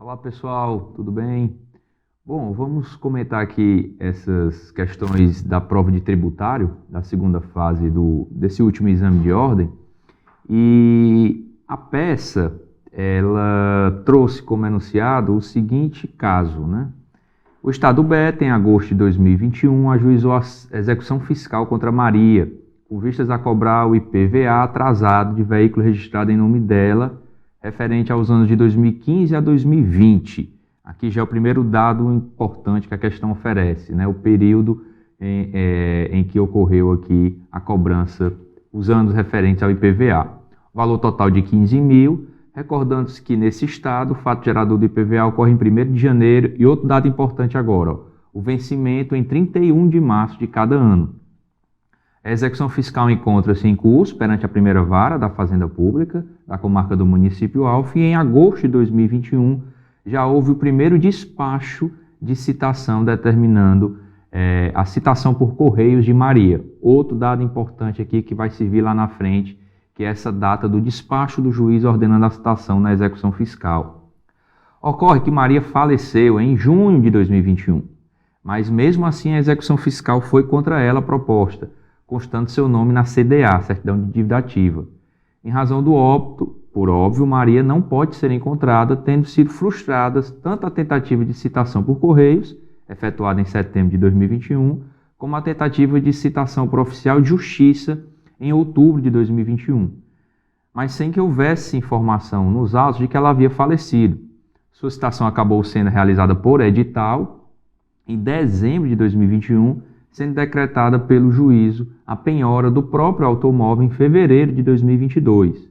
Olá pessoal, tudo bem? Bom, vamos comentar aqui essas questões da prova de tributário, da segunda fase desse último exame de ordem. E a peça, ela trouxe como enunciado o seguinte caso, né? O Estado BET, em agosto de 2021, ajuizou a execução fiscal contra Maria, com vistas a cobrar o IPVA atrasado de veículo registrado em nome dela, referente aos anos de 2015 a 2020. Aqui já é o primeiro dado importante que a questão oferece, né? O período em que ocorreu aqui a cobrança, os anos referentes ao IPVA. Valor total de 15 mil, recordando-se que nesse estado o fato gerador do IPVA ocorre em 1º de janeiro e outro dado importante agora, o vencimento em 31 de março de cada ano. A execução fiscal encontra-se em curso perante a primeira vara da Fazenda Pública, da comarca do município Alfa, e em agosto de 2021 já houve o primeiro despacho de citação determinando a citação por correios de Maria. Outro dado importante aqui que vai servir lá na frente, que é essa data do despacho do juiz ordenando a citação na execução fiscal. Ocorre que Maria faleceu em junho de 2021, mas mesmo assim a execução fiscal foi contra ela proposta, constando seu nome na CDA, Certidão de Dívida Ativa. Em razão do óbito, por óbvio, Maria não pode ser encontrada, tendo sido frustradas tanto a tentativa de citação por correios, efetuada em setembro de 2021, como a tentativa de citação por oficial de justiça em outubro de 2021, mas sem que houvesse informação nos autos de que ela havia falecido. Sua citação acabou sendo realizada por edital em dezembro de 2021, sendo decretada pelo juízo a penhora do próprio automóvel em fevereiro de 2022.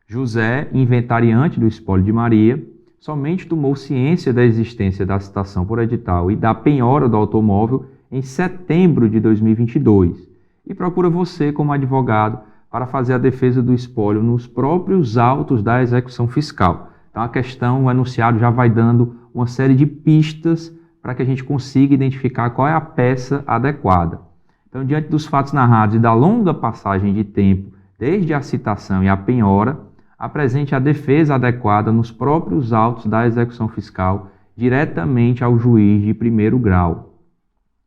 José, inventariante do espólio de Maria, somente tomou ciência da existência da citação por edital e da penhora do automóvel em setembro de 2022 e procura você como advogado para fazer a defesa do espólio nos próprios autos da execução fiscal. Então a questão, o enunciado já vai dando uma série de pistas para que a gente consiga identificar qual é a peça adequada. Então, diante dos fatos narrados e da longa passagem de tempo, desde a citação e a penhora, apresente a defesa adequada nos próprios autos da execução fiscal, diretamente ao juiz de primeiro grau.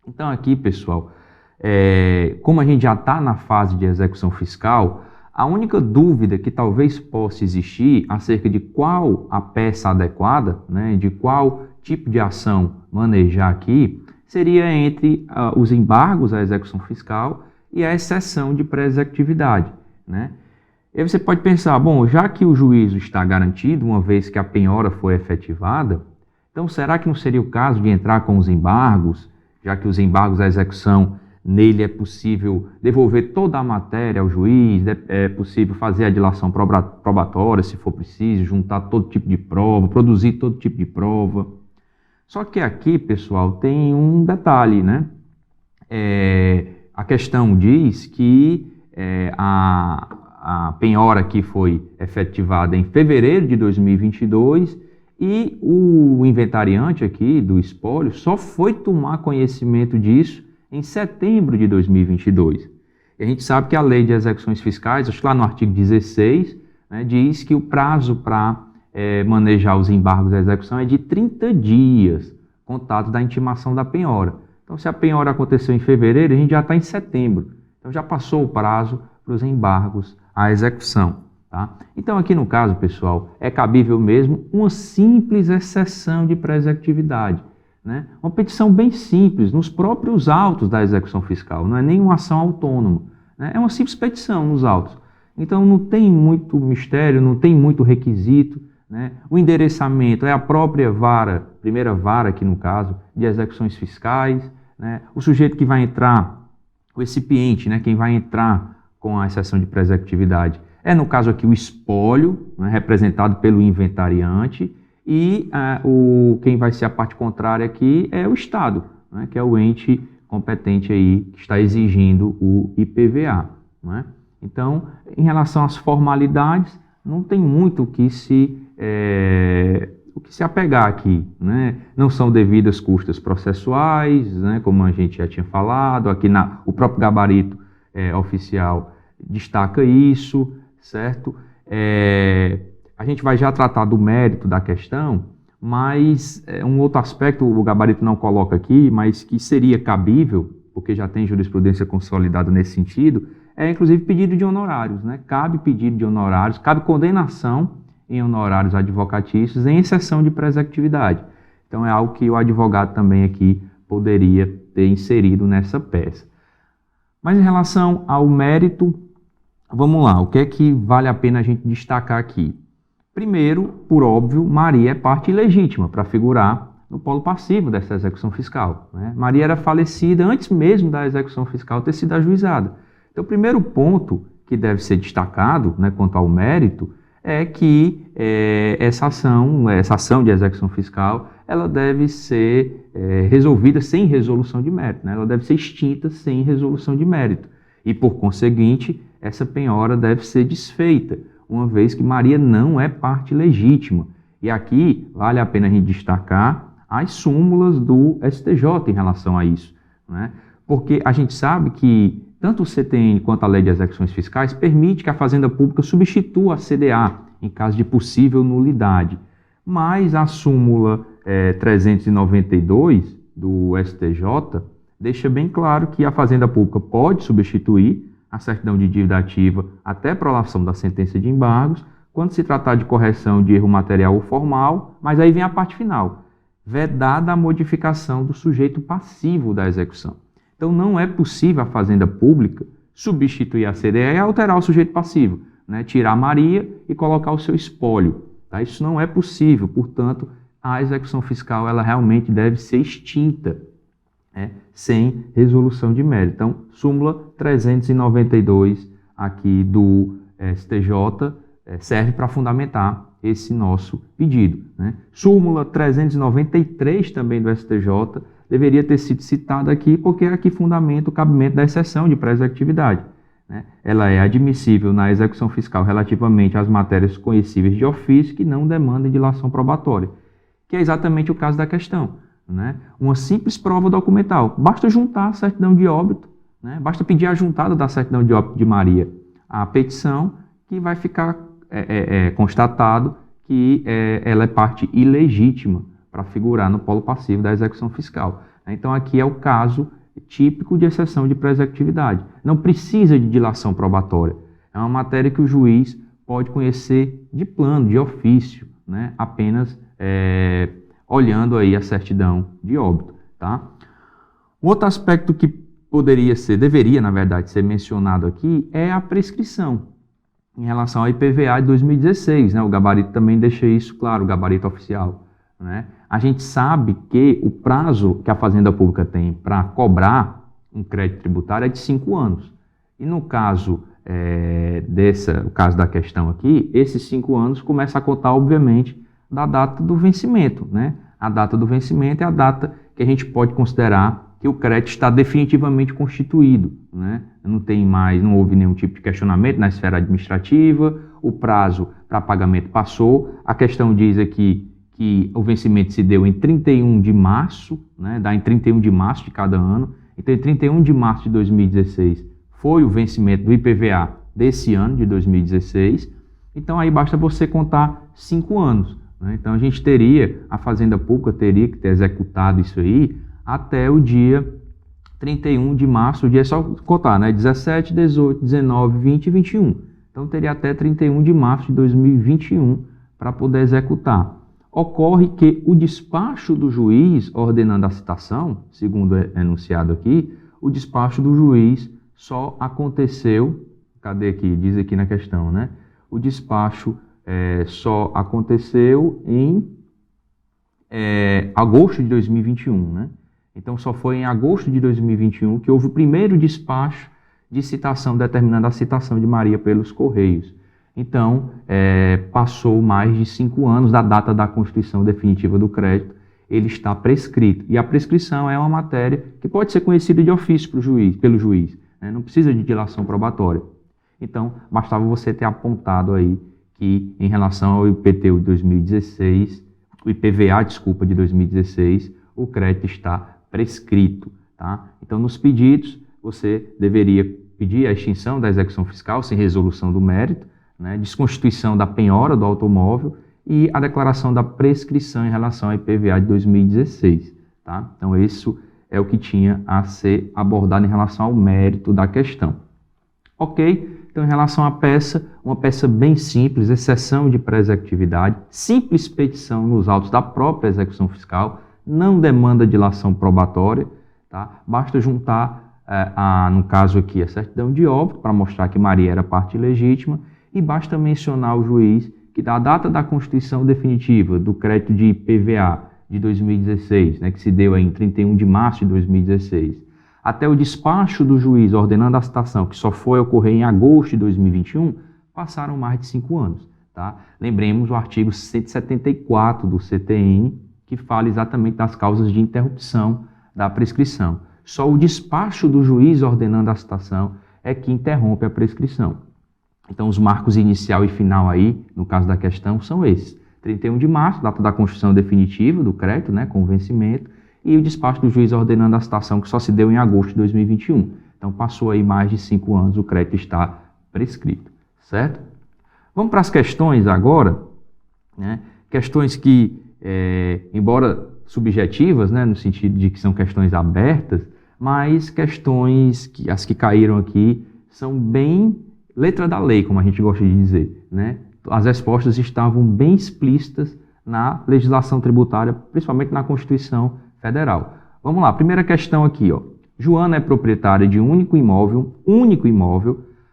Então, aqui, pessoal, como a gente já está na fase de execução fiscal, a única dúvida que talvez possa existir acerca de qual a peça adequada, né, de qual tipo de ação manejar aqui, seria entre os embargos à execução fiscal e a exceção de pré-executividade, né? E aí você pode pensar, bom, já que o juízo está garantido, uma vez que a penhora foi efetivada, então será que não seria o caso de entrar com os embargos, já que os embargos à execução, nele é possível devolver toda a matéria ao juiz, é possível fazer a dilação probatória, se for preciso, juntar todo tipo de prova, produzir todo tipo de prova. Só que aqui, pessoal, tem um detalhe, né? A questão diz que a penhora aqui foi efetivada em fevereiro de 2022 e o inventariante aqui do espólio só foi tomar conhecimento disso em setembro de 2022. E a gente sabe que a lei de execuções fiscais, acho que lá no artigo 16, né, diz que o prazo para manejar os embargos à execução é de 30 dias, contados da intimação da penhora. Então, se a penhora aconteceu em fevereiro, a gente já está em setembro. Então, já passou o prazo para os embargos à execução. Tá? Então, aqui no caso, pessoal, é cabível mesmo uma simples exceção de pré-executividade, né? Uma petição bem simples, nos próprios autos da execução fiscal, não é nenhuma ação autônoma, né? É uma simples petição nos autos. Então, não tem muito mistério, não tem muito requisito, né? O endereçamento é a própria vara, primeira vara aqui no caso, de execuções fiscais, né? O sujeito que vai entrar, o recipiente, né? Quem vai entrar com a exceção de pré-executividade é, no caso aqui, o espólio, né? Representado pelo inventariante, e quem vai ser a parte contrária aqui é o Estado, né? Que é o ente competente aí que está exigindo o IPVA, né? Então, em relação às formalidades, não tem muito o que se apegar aqui, né? Não são devidas custas processuais, né? Como a gente já tinha falado, aqui o próprio gabarito oficial destaca isso, certo? A gente vai já tratar do mérito da questão, Mas um outro aspecto, o gabarito não coloca aqui, mas que seria cabível, porque já tem jurisprudência consolidada nesse sentido, é inclusive pedido de honorários, né? Cabe pedido de honorários, cabe condenação em honorários advocatícios em exceção de presectividade. Então é algo que o advogado também aqui poderia ter inserido nessa peça. Mas em relação ao mérito, vamos lá, o que é que vale a pena a gente destacar aqui? Primeiro, por óbvio, Maria é parte ilegítima para figurar no polo passivo dessa execução fiscal, né? Maria era falecida antes mesmo da execução fiscal ter sido ajuizada. Então, o primeiro ponto que deve ser destacado, né, quanto ao mérito, é que essa ação de execução fiscal, ela deve ser resolvida sem resolução de mérito, né? Ela deve ser extinta sem resolução de mérito. E, por conseguinte, essa penhora deve ser desfeita, uma vez que Maria não é parte legítima. E aqui vale a pena a gente destacar as súmulas do STJ em relação a isso, né? Porque a gente sabe que tanto o CTN quanto a Lei de Execuções Fiscais permite que a Fazenda Pública substitua a CDA em caso de possível nulidade. Mas a súmula 392 do STJ deixa bem claro que a Fazenda Pública pode substituir a certidão de dívida ativa até prolação da sentença de embargos, quando se tratar de correção de erro material ou formal, mas aí vem a parte final, vedada a modificação do sujeito passivo da execução. Então não é possível a Fazenda Pública substituir a CDE e alterar o sujeito passivo, né? Tirar Maria e colocar o seu espólio. Tá? Isso não é possível, portanto, a execução fiscal ela realmente deve ser extinta, né? Sem resolução de mérito. Então, súmula 392 aqui do STJ serve para fundamentar esse nosso pedido, né? Súmula 393 também do STJ deveria ter sido citada aqui, porque aqui fundamenta o cabimento da exceção de pré-executividade, né? Ela é admissível na execução fiscal relativamente às matérias conhecíveis de ofício que não demandem dilação probatória, que é exatamente o caso da questão, né? Uma simples prova documental, basta juntar a certidão de óbito, né? Basta pedir a juntada da certidão de óbito de Maria à petição, que vai ficar constatado que ela é parte ilegítima para figurar no polo passivo da execução fiscal. Então aqui é o caso típico de exceção de pré-executividade. Não precisa de dilação probatória. É uma matéria que o juiz pode conhecer de plano, de ofício, né? Apenas olhando aí a certidão de óbito, tá? Um outro aspecto que deveria, na verdade, ser mencionado aqui é a prescrição em relação ao IPVA de 2016, né? O gabarito também deixa isso claro, o gabarito oficial, né? A gente sabe que o prazo que a Fazenda Pública tem para cobrar um crédito tributário é de 5 anos. E no caso o caso da questão aqui, esses 5 anos começam a contar, obviamente, da data do vencimento, né? A data do vencimento é a data que a gente pode considerar que o crédito está definitivamente constituído, né? Não houve nenhum tipo de questionamento na esfera administrativa, o prazo para pagamento passou, a questão diz aqui que o vencimento se deu em 31 de março, né? Dá em 31 de março de cada ano, então em 31 de março de 2016 foi o vencimento do IPVA desse ano, de 2016, então aí basta você contar 5 anos, né? Então a Fazenda Pública teria que ter executado isso aí até o dia 31 de março, o dia é só contar, né? 17, 18, 19, 20 e 21. Então teria até 31 de março de 2021 para poder executar. Ocorre que o despacho do juiz ordenando a citação, segundo é enunciado aqui, o despacho do juiz só aconteceu, cadê aqui? Diz aqui na questão, né? O despacho só aconteceu em agosto de 2021, né? Então, só foi em agosto de 2021 que houve o primeiro despacho de citação, determinando a citação de Maria pelos Correios. Então, passou mais de 5 anos da data da constituição definitiva do crédito, ele está prescrito. E a prescrição é uma matéria que pode ser conhecida de ofício pelo juiz, né? Não precisa de dilação probatória. Então, bastava você ter apontado aí que, em relação ao IPTU de 2016, o IPVA, de 2016, o crédito está prescrito, tá? Então, nos pedidos, você deveria pedir a extinção da execução fiscal sem resolução do mérito, né? Desconstituição da penhora do automóvel e a declaração da prescrição em relação ao IPVA de 2016. Tá? Então, isso é o que tinha a ser abordado em relação ao mérito da questão. Ok? Então, em relação à peça, uma peça bem simples, exceção de pré-executividade, simples petição nos autos da própria execução fiscal, não demanda dilação probatória, tá? Basta juntar, no caso aqui, a certidão de óbito para mostrar que Maria era parte legítima e basta mencionar ao juiz que da data da constituição definitiva do crédito de IPVA de 2016, né, que se deu em 31 de março de 2016, até o despacho do juiz ordenando a citação, que só foi ocorrer em agosto de 2021, passaram mais de 5 anos. Tá? Lembremos o artigo 174 do CTN, que fala exatamente das causas de interrupção da prescrição. Só o despacho do juiz ordenando a citação é que interrompe a prescrição. Então, os marcos inicial e final aí, no caso da questão, são esses. 31 de março, data da constituição definitiva do crédito, né, com vencimento, e o despacho do juiz ordenando a citação, que só se deu em agosto de 2021. Então, passou aí mais de 5 anos, o crédito está prescrito, certo? Vamos para as questões agora, né? Questões que, embora subjetivas, né, no sentido de que são questões abertas, mas questões, as que caíram aqui, são bem letra da lei, como a gente gosta de dizer, né? As respostas estavam bem explícitas na legislação tributária, principalmente na Constituição Federal. Vamos lá, primeira questão aqui, ó. Joana é proprietária de um único imóvel,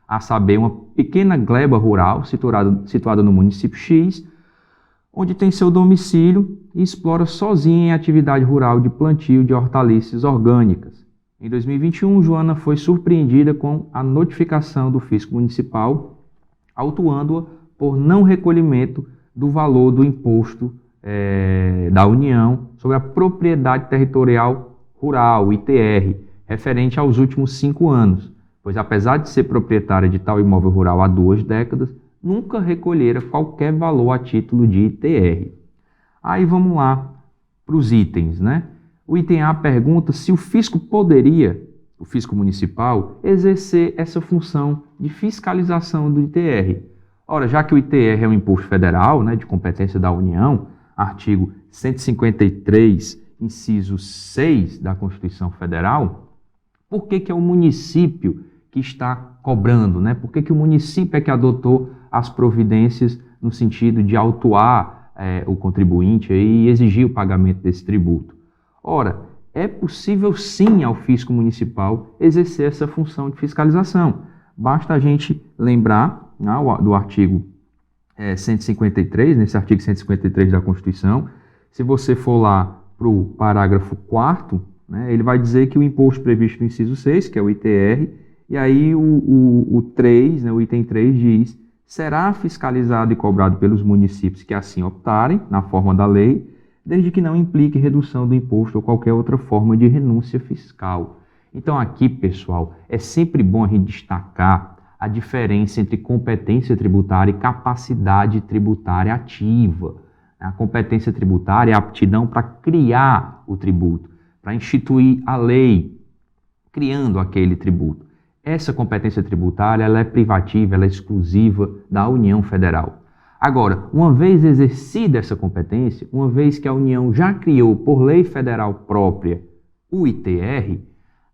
a saber, uma pequena gleba rural situada no município X, onde tem seu domicílio e explora sozinha em atividade rural de plantio de hortaliças orgânicas. Em 2021, Joana foi surpreendida com a notificação do fisco municipal, autuando-a por não recolhimento do valor do imposto da União sobre a propriedade territorial rural, ITR, referente aos últimos 5 anos, pois apesar de ser proprietária de tal imóvel rural há 2 décadas, nunca recolhera qualquer valor a título de ITR. Aí vamos lá para os itens, né? O item A pergunta se o fisco municipal, exercer essa função de fiscalização do ITR. Ora, já que o ITR é um imposto federal, né, de competência da União, artigo 153, inciso 6 da Constituição Federal, por que é o município que está cobrando, né? Por que o município é que adotou as providências no sentido de autuar o contribuinte e exigir o pagamento desse tributo? Ora, é possível sim ao fisco municipal exercer essa função de fiscalização. Basta a gente lembrar do artigo 153, nesse artigo 153 da Constituição, se você for lá para o parágrafo 4º, né, ele vai dizer que o imposto previsto no inciso 6, que é o ITR, e aí o 3, né, o item 3 diz, será fiscalizado e cobrado pelos municípios que assim optarem, na forma da lei, desde que não implique redução do imposto ou qualquer outra forma de renúncia fiscal. Então aqui, pessoal, é sempre bom a gente destacar a diferença entre competência tributária e capacidade tributária ativa. A competência tributária é a aptidão para criar o tributo, para instituir a lei, criando aquele tributo. Essa competência tributária ela é privativa, ela é exclusiva da União Federal. Agora, uma vez exercida essa competência, uma vez que a União já criou por lei federal própria o ITR,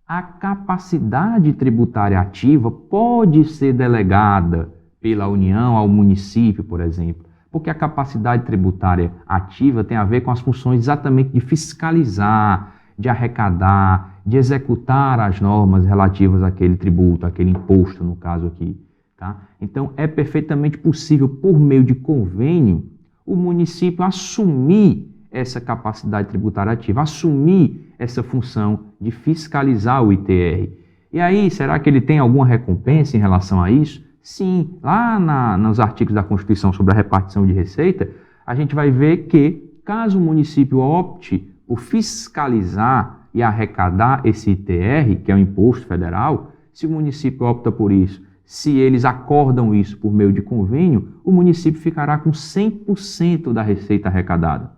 a capacidade tributária ativa pode ser delegada pela União ao município, por exemplo, porque a capacidade tributária ativa tem a ver com as funções exatamente de fiscalizar, de arrecadar, de executar as normas relativas àquele tributo, àquele imposto, no caso aqui. Tá? Então, é perfeitamente possível, por meio de convênio, o município assumir essa capacidade tributária ativa, assumir essa função de fiscalizar o ITR. E aí, será que ele tem alguma recompensa em relação a isso? Sim, lá nos artigos da Constituição sobre a repartição de receita, a gente vai ver que, caso o município opte por fiscalizar e arrecadar esse ITR, que é o imposto federal, se o município opta por isso, se eles acordam isso por meio de convênio, o município ficará com 100% da receita arrecadada.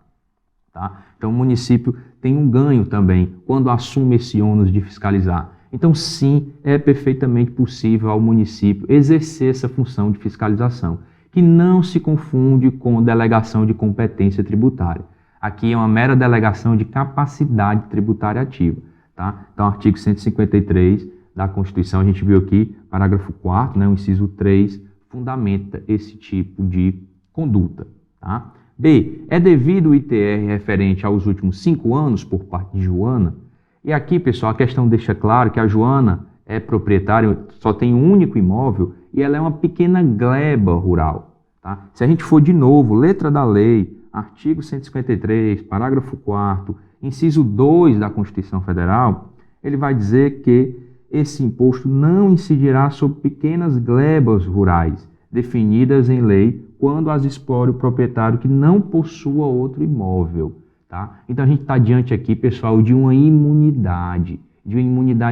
Tá? Então o município tem um ganho também quando assume esse ônus de fiscalizar. Então sim, é perfeitamente possível ao município exercer essa função de fiscalização. que não se confunde com delegação de competência tributária. Aqui é uma mera delegação de capacidade tributária ativa, tá? Então, artigo 153 da Constituição, a gente viu aqui, parágrafo 4º, né, o inciso 3, fundamenta esse tipo de conduta, tá? B. É devido o ITR referente aos últimos 5 anos por parte de Joana? E aqui, pessoal, a questão deixa claro que a Joana é proprietária, só tem um único imóvel e ela é uma pequena gleba rural, tá? Se a gente for de novo, letra da lei, artigo 153, parágrafo 4º, inciso 2 da Constituição Federal, ele vai dizer que esse imposto não incidirá sobre pequenas glebas rurais, definidas em lei, quando as explore o proprietário que não possua outro imóvel, tá? Então a gente está diante aqui, pessoal, de uma imunidade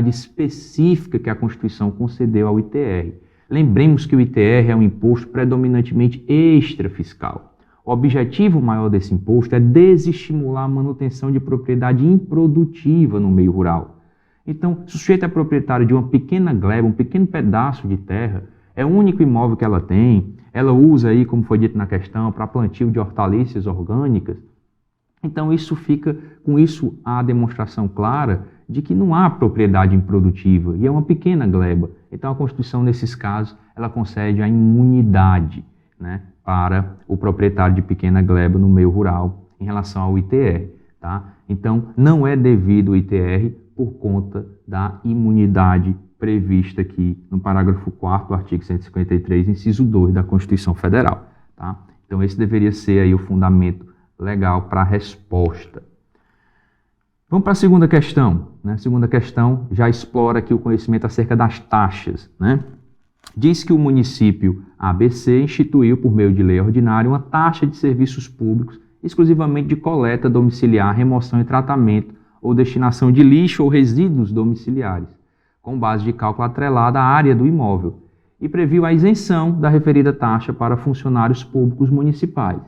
específica que a Constituição concedeu ao ITR. Lembremos que o ITR é um imposto predominantemente extrafiscal. O objetivo maior desse imposto é desestimular a manutenção de propriedade improdutiva no meio rural. Então, o sujeito é proprietário de uma pequena gleba, um pequeno pedaço de terra, é o único imóvel que ela tem, ela usa aí, como foi dito na questão, para plantio de hortaliças orgânicas. Então, com isso há a demonstração clara de que não há propriedade improdutiva e é uma pequena gleba. Então, a Constituição, nesses casos, ela concede a imunidade, né, para o proprietário de pequena gleba no meio rural em relação ao ITR, tá? Então, não é devido o ITR por conta da imunidade prevista aqui no parágrafo 4º do artigo 153, inciso 2 da Constituição Federal, tá? Então, esse deveria ser aí o fundamento legal para a resposta. Vamos para a segunda questão, né? A segunda questão já explora aqui o conhecimento acerca das taxas, né? Diz que o município ABC instituiu, por meio de lei ordinária, uma taxa de serviços públicos exclusivamente de coleta domiciliar, remoção e tratamento ou destinação de lixo ou resíduos domiciliares, com base de cálculo atrelada à área do imóvel, e previu a isenção da referida taxa para funcionários públicos municipais.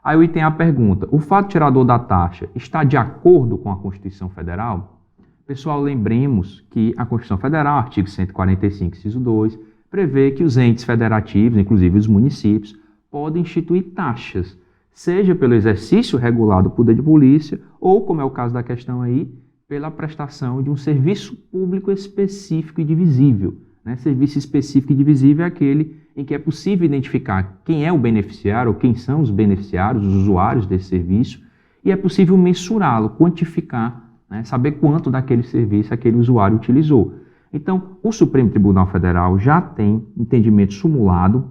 Aí o item A pergunta: o fato tirador da taxa está de acordo com a Constituição Federal? Pessoal, lembremos que a Constituição Federal, artigo 145, inciso 2, prevê que os entes federativos, inclusive os municípios, podem instituir taxas, seja pelo exercício regular do poder de polícia ou, como é o caso da questão aí, pela prestação de um serviço público específico e divisível, né? Serviço específico e divisível é aquele em que é possível identificar quem é o beneficiário ou quem são os beneficiários, os usuários desse serviço, e é possível mensurá-lo, quantificar, né? Saber quanto daquele serviço aquele usuário utilizou. Então, o Supremo Tribunal Federal já tem entendimento sumulado,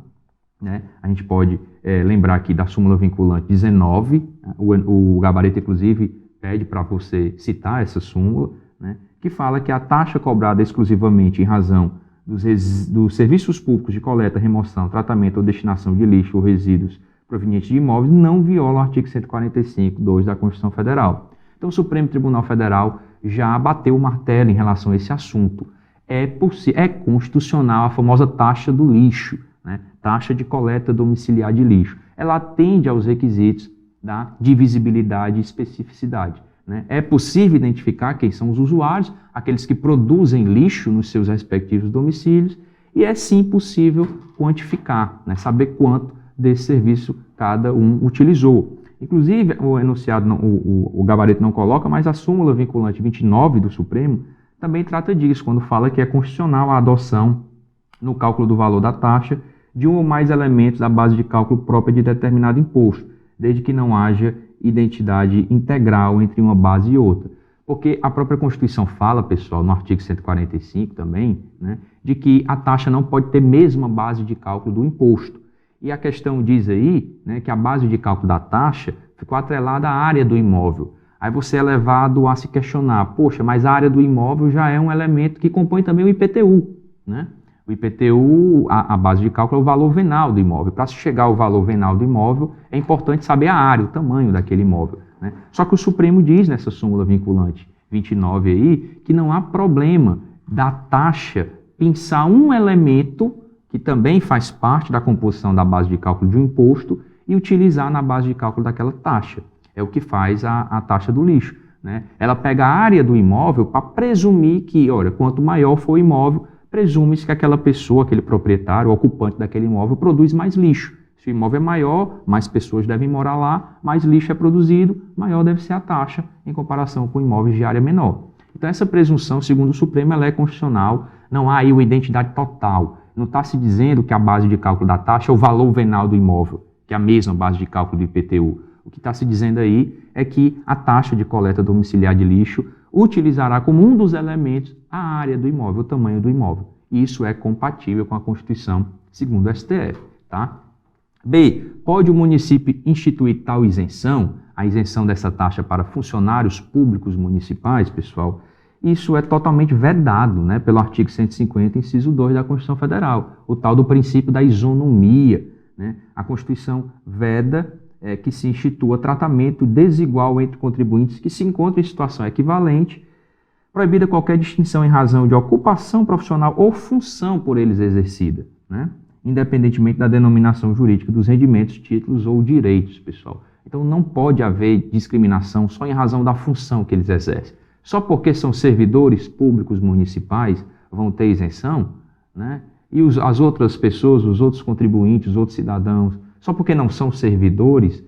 né? A gente pode lembrar aqui da súmula vinculante 19, né? O gabarito, inclusive, pede para você citar essa súmula, né? Que fala que a taxa cobrada exclusivamente em razão dos serviços públicos de coleta, remoção, tratamento ou destinação de lixo ou resíduos provenientes de imóveis não viola o artigo 145, 2 da Constituição Federal. Então, o Supremo Tribunal Federal já bateu o martelo em relação a esse assunto. É constitucional a famosa taxa do lixo, né? Taxa de coleta domiciliar de lixo. Ela atende aos requisitos da divisibilidade e especificidade, né? É possível identificar quem são os usuários, aqueles que produzem lixo nos seus respectivos domicílios, e é sim possível quantificar, né? Saber quanto desse serviço cada um utilizou. Inclusive, o enunciado, o gabarito não coloca, mas a súmula vinculante 29 do Supremo também trata disso, quando fala que é constitucional a adoção, no cálculo do valor da taxa, de um ou mais elementos da base de cálculo própria de determinado imposto, desde que não haja identidade integral entre uma base e outra. Porque a própria Constituição fala, pessoal, no artigo 145 também, né, de que a taxa não pode ter mesma base de cálculo do imposto. E a questão diz aí, né, que a base de cálculo da taxa ficou atrelada à área do imóvel. Aí você é levado a se questionar, poxa, mas a área do imóvel já é um elemento que compõe também o IPTU, né? O IPTU, a base de cálculo é o valor venal do imóvel. Para se chegar ao valor venal do imóvel, é importante saber a área, o tamanho daquele imóvel, né? Só que o Supremo diz nessa súmula vinculante 29 aí, que não há problema da taxa pensar um elemento que também faz parte da composição da base de cálculo de um imposto e utilizar na base de cálculo daquela taxa. É o que faz a taxa do lixo, né? Ela pega a área do imóvel para presumir que, olha, quanto maior for o imóvel, presume-se que aquela pessoa, aquele proprietário, o ocupante daquele imóvel, produz mais lixo. Se o imóvel é maior, mais pessoas devem morar lá, mais lixo é produzido, maior deve ser a taxa em comparação com imóveis de área menor. Então essa presunção, segundo o Supremo, ela é constitucional, não há aí uma identidade total. Não está se dizendo que a base de cálculo da taxa é o valor venal do imóvel, que é a mesma base de cálculo do IPTU. O que está se dizendo aí é que a taxa de coleta domiciliar de lixo utilizará como um dos elementos a área do imóvel, o tamanho do imóvel. E isso é compatível com a Constituição, segundo o STF. Tá? B. Pode o município instituir tal isenção, a isenção dessa taxa para funcionários públicos municipais, pessoal? Isso é totalmente vedado, né, pelo artigo 150, inciso 2 da Constituição Federal, o tal do princípio da isonomia. Né? A Constituição veda que se institua tratamento desigual entre contribuintes que se encontram em situação equivalente, proibida qualquer distinção em razão de ocupação profissional ou função por eles exercida, né? Independentemente da denominação jurídica dos rendimentos, títulos ou direitos, pessoal. Então não pode haver discriminação só em razão da função que eles exercem. Só porque são servidores públicos municipais vão ter isenção, né? E as outras pessoas, os outros contribuintes, os outros cidadãos, só porque não são servidores,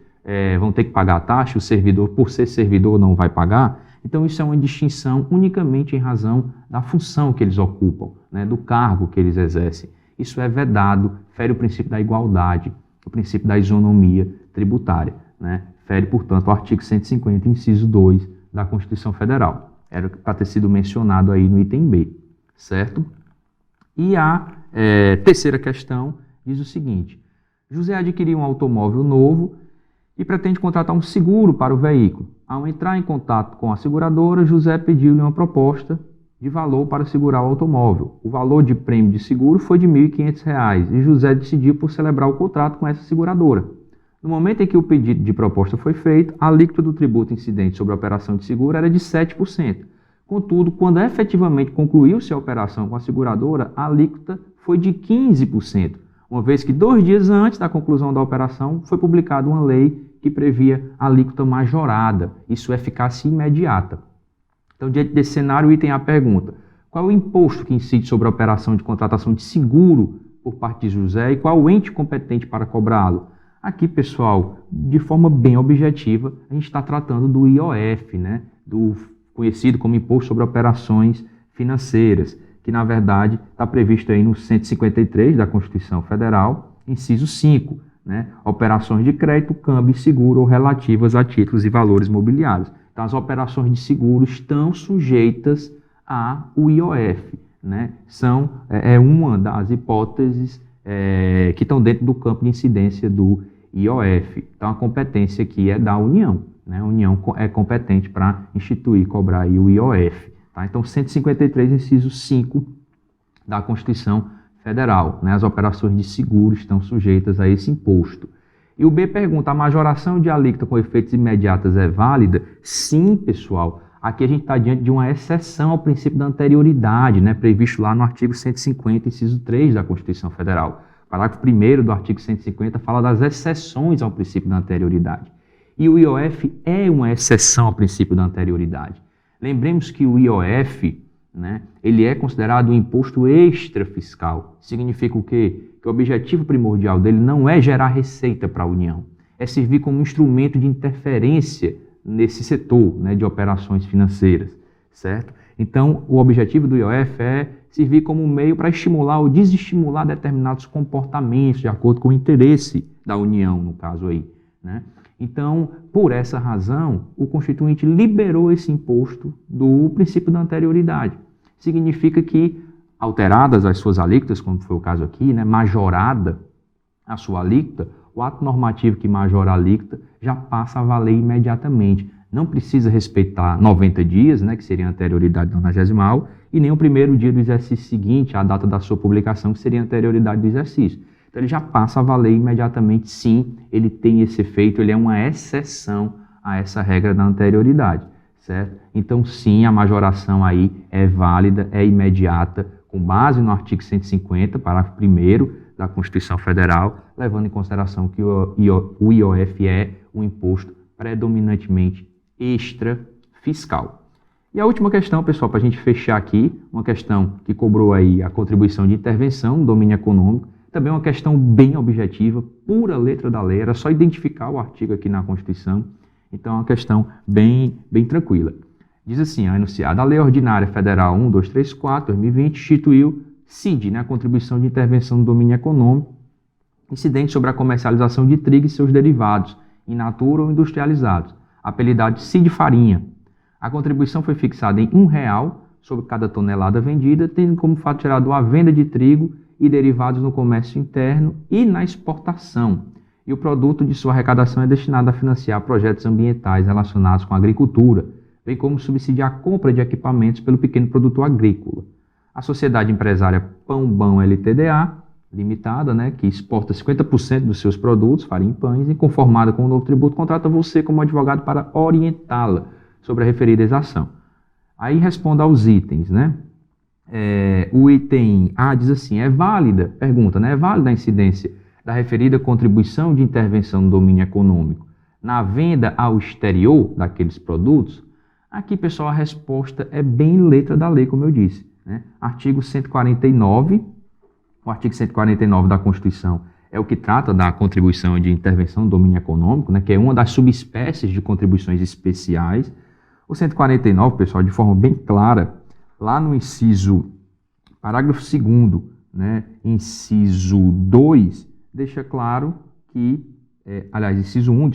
vão ter que pagar a taxa, o servidor, por ser servidor, não vai pagar. Então isso é uma distinção unicamente em razão da função que eles ocupam, né? Do cargo que eles exercem. Isso é vedado, fere o princípio da igualdade, o princípio da isonomia tributária, né? Fere, portanto, o artigo 150, inciso 2 da Constituição Federal. Era para ter sido mencionado aí no item B, certo? E a terceira questão diz o seguinte: José adquiriu um automóvel novo e pretende contratar um seguro para o veículo. Ao entrar em contato com a seguradora, José pediu-lhe uma proposta de valor para segurar o automóvel. O valor de prêmio de seguro foi de R$ 1.500 e José decidiu por celebrar o contrato com essa seguradora. No momento em que o pedido de proposta foi feito, a alíquota do tributo incidente sobre a operação de seguro era de 7%. Contudo, quando efetivamente concluiu-se a operação com a seguradora, a alíquota foi de 15%, uma vez que 2 dias antes da conclusão da operação foi publicada uma lei que previa a alíquota majorada, isso é eficácia imediata. Então, diante desse cenário, o item A pergunta: qual é o imposto que incide sobre a operação de contratação de seguro por parte de José e qual o ente competente para cobrá-lo? Aqui, pessoal, de forma bem objetiva, a gente está tratando do IOF, né? Do conhecido como Imposto sobre Operações Financeiras, que na verdade está previsto aí no 153 da Constituição Federal, inciso 5, né? Operações de crédito, câmbio e seguro ou relativas a títulos e valores mobiliários. Então, as operações de seguro estão sujeitas ao IOF, né? São uma das hipóteses que estão dentro do campo de incidência do IOF. Então, a competência aqui é da União, né? A União é competente para instituir e cobrar aí o IOF. Tá? Então, 153, inciso 5 da Constituição Federal, né? As operações de seguro estão sujeitas a esse imposto. E o B pergunta: a majoração de alíquota com efeitos imediatos é válida? Sim, pessoal. Aqui a gente está diante de uma exceção ao princípio da anterioridade, né? Previsto lá no artigo 150, inciso 3 da Constituição Federal. O parágrafo 1º do artigo 150 fala das exceções ao princípio da anterioridade. E o IOF é uma exceção ao princípio da anterioridade. Lembremos que o IOF, né, ele é considerado um imposto extrafiscal. Significa o quê? Que o objetivo primordial dele não é gerar receita para a União, é servir como instrumento de interferência nesse setor, né, de operações financeiras, certo? Então, o objetivo do IOF é servir como um meio para estimular ou desestimular determinados comportamentos de acordo com o interesse da União, no caso aí, né? Então, por essa razão, o Constituinte liberou esse imposto do princípio da anterioridade. Significa que, alteradas as suas alíquotas, como foi o caso aqui, né, majorada a sua alíquota, o ato normativo que majora a alíquota já passa a valer imediatamente. Não precisa respeitar 90 dias, né, que seria a anterioridade nonagesimal, e nem o primeiro dia do exercício seguinte, a data da sua publicação, que seria a anterioridade do exercício. Então ele já passa a valer imediatamente, sim, ele tem esse efeito, ele é uma exceção a essa regra da anterioridade, certo? Então sim, a majoração aí é válida, é imediata, com base no artigo 150, parágrafo 1º da Constituição Federal, levando em consideração que o IOF é um imposto predominantemente extrafiscal. E a última questão, pessoal, para a gente fechar aqui, uma questão que cobrou aí a contribuição de intervenção no domínio econômico, Também uma questão bem objetiva, pura letra da lei, era só identificar o artigo aqui na Constituição, então é uma questão bem tranquila. Diz assim, a enunciada, a Lei Ordinária Federal 1234, 2020, instituiu CID, né, a Contribuição de Intervenção no Domínio Econômico, incidente sobre a comercialização de trigo e seus derivados, in natura ou industrializados, apelidado de CID Farinha. A contribuição foi fixada em R$1 sobre cada tonelada vendida, tendo como fato gerador a venda de trigo e derivados no comércio interno e na exportação. E o produto de sua arrecadação é destinado a financiar projetos ambientais relacionados com a agricultura, bem como subsidiar a compra de equipamentos pelo pequeno produtor agrícola. A sociedade empresária Pão-Bão Ltda, limitada, né, que exporta 50% dos seus produtos, farinha e pães, e conformada com o novo tributo, contrata você como advogado para orientá-la sobre a referida exação. Aí responda aos itens, né? O item A diz assim, pergunta, né? É válida a incidência da referida contribuição de intervenção no domínio econômico na venda ao exterior daqueles produtos? Aqui, pessoal, a resposta é bem letra da lei, como eu disse, né? Artigo 149, o artigo 149 da Constituição é o que trata da contribuição de intervenção no domínio econômico, né? Que é uma das subespécies de contribuições especiais. O 149, pessoal, de forma bem clara, lá no inciso, parágrafo 2º, né, inciso 2, deixa claro que, inciso 1,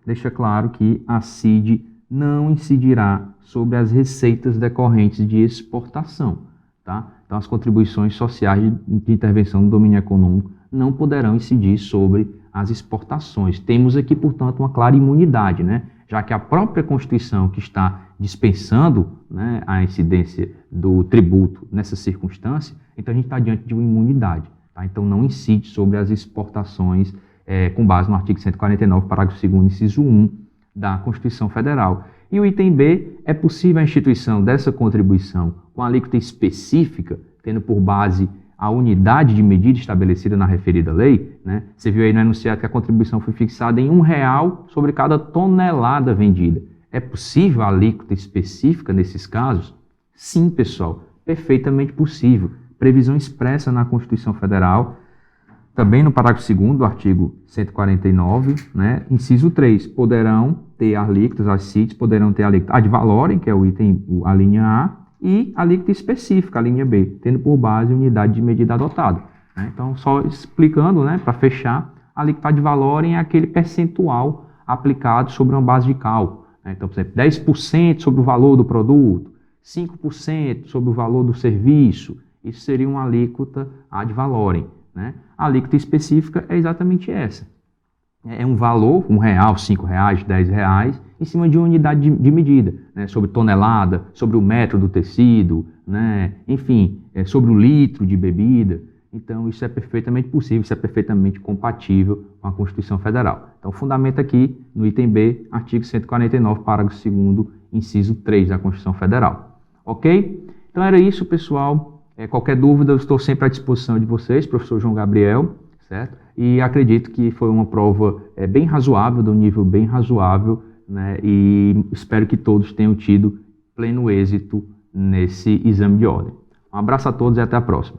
deixa claro que a CID não incidirá sobre as receitas decorrentes de exportação, tá? Então, as contribuições sociais de intervenção no domínio econômico não poderão incidir sobre as exportações. Temos aqui, portanto, uma clara imunidade, né? Já que a própria Constituição que está dispensando, né, a incidência do tributo nessa circunstância, então a gente está diante de uma imunidade. Tá? Então não incide sobre as exportações com base no artigo 149, parágrafo 2º, inciso 1 da Constituição Federal. E o item B, é possível a instituição dessa contribuição com alíquota específica, tendo por base a unidade de medida estabelecida na referida lei, né? Você viu aí no enunciado que a contribuição foi fixada em R$1 sobre cada tonelada vendida. É possível a alíquota específica nesses casos? Sim, pessoal, perfeitamente possível. Previsão expressa na Constituição Federal, também no parágrafo 2º do artigo 149, né? Inciso 3, poderão ter alíquotas, as CIDs poderão ter alíquota ad valorem, que é o item, a linha A, e alíquota específica, a linha B, tendo por base a unidade de medida adotada. Né? Então, só explicando, né, para fechar, a alíquota ad valorem é aquele percentual aplicado sobre uma base de cálculo. Né? Então, por exemplo, 10% sobre o valor do produto, 5% sobre o valor do serviço, isso seria uma alíquota ad valorem. Né? A alíquota específica é exatamente essa. É um valor, R$1, R$5, R$10, em cima de uma unidade de medida, né? Sobre tonelada, sobre o metro do tecido, né? Enfim, sobre o litro de bebida. Então, isso é perfeitamente possível, isso é perfeitamente compatível com a Constituição Federal. Então, fundamento aqui, no item B, artigo 149, parágrafo 2º, inciso 3 da Constituição Federal. Ok? Então, era isso, pessoal. Qualquer dúvida, eu estou sempre à disposição de vocês, professor João Gabriel, certo? E acredito que foi uma prova bem razoável, de um nível bem razoável, né? E espero que todos tenham tido pleno êxito nesse exame de ordem. Um abraço a todos e até a próxima.